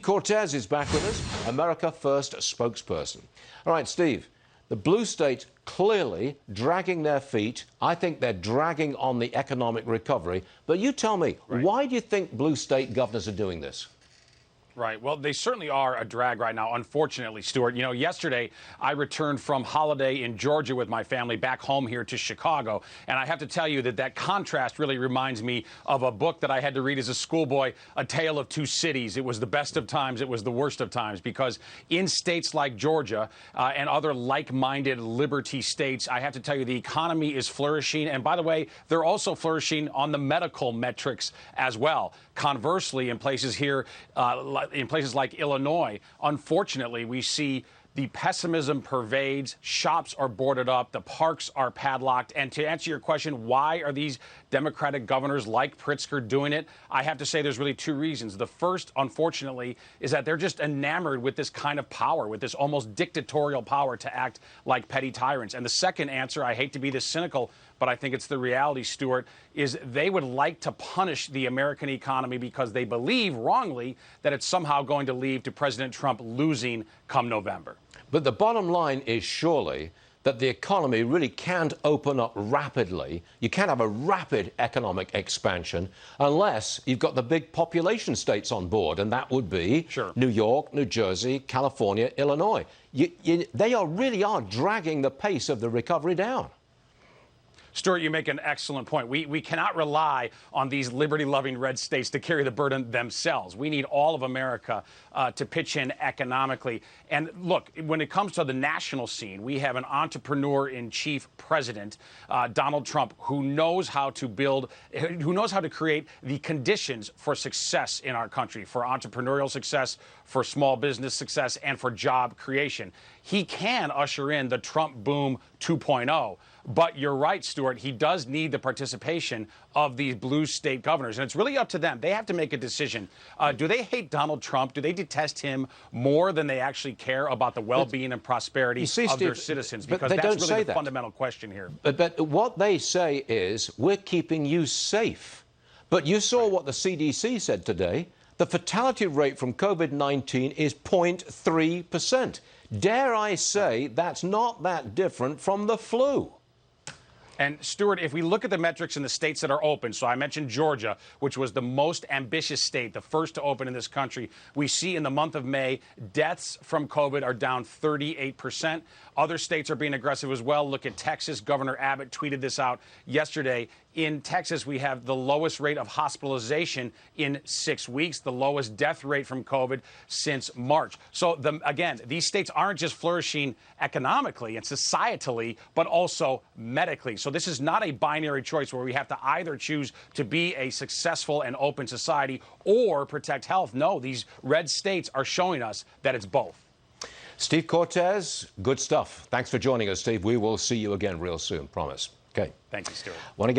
Cortes is back with us, America First spokesperson. All right, Steve, the blue states clearly dragging their feet. I think they're dragging on the economic recovery. But you tell me, why do you think blue state governors are doing this? Right. Well, they certainly are a drag right now, unfortunately, Stuart. You know, yesterday I returned from holiday in Georgia with my family back home here to Chicago. And I have to tell you that contrast really reminds me of a book that I had to read as a schoolboy, A Tale of Two Cities. It was the best of times. It was the worst of times, because in states like Georgia and other like-minded liberty states, I have to tell you, the economy is flourishing. And by the way, they're also flourishing on the medical metrics as well. Conversely, in places here, in places like Illinois, unfortunately, we see the pessimism pervades. Shops are boarded up. The parks are padlocked. And to answer your question, why are these Democratic governors like Pritzker doing it? I have to say there's really two reasons. The first, unfortunately, is that they're just enamored with this kind of power, with this almost dictatorial power to act like petty tyrants. And the second answer, I hate to be this cynical, but I think it's the reality, Stuart, is they would like to punish the American economy because they believe, wrongly, that it's somehow going to lead to President Trump losing come November. But the bottom line is surely that the economy really can't open up rapidly. You can't have a rapid economic expansion unless you've got the big population states on board, and that would be New York, New Jersey, California, Illinois. They really are dragging the pace of the recovery down. Stuart, you make an excellent point. We cannot rely on these liberty-loving red states to carry the burden themselves. We need all of America to pitch in economically. And look, when it comes to the national scene, we have an entrepreneur-in-chief president, Donald Trump, who knows how to create the conditions for success in our country, for entrepreneurial success, for small business success, and for job creation. He can usher in the Trump boom 2.0. But you're right, Stuart, he does need the participation of these blue state governors. And it's really up to them. They have to make a decision. Do they hate Donald Trump? Do they detest him more than they actually care about the well-being and prosperity of their citizens? Because that's really the fundamental question here. But what they say is, we're keeping you safe. But you saw what the CDC said today. The fatality rate from COVID-19 is 0.3%. Dare I say that's not that different from the flu. And, Stuart, if we look at the metrics in the states that are open, so I mentioned Georgia, which was the most ambitious state, the first to open in this country, we see in the month of May, deaths from COVID are down 38%. Other states are being aggressive as well. Look at Texas. Governor Abbott tweeted this out yesterday. In Texas, we have the lowest rate of hospitalization in 6 weeks, the lowest death rate from COVID since March. So, again, these states aren't just flourishing economically and societally, but also medically. So this is not a binary choice where we have to either choose to be a successful and open society or protect health. No, these red states are showing us that it's both. Steve Cortes, good stuff. Thanks for joining us, Steve. We will see you again real soon, promise. Okay. Thank you, Stuart. Want to get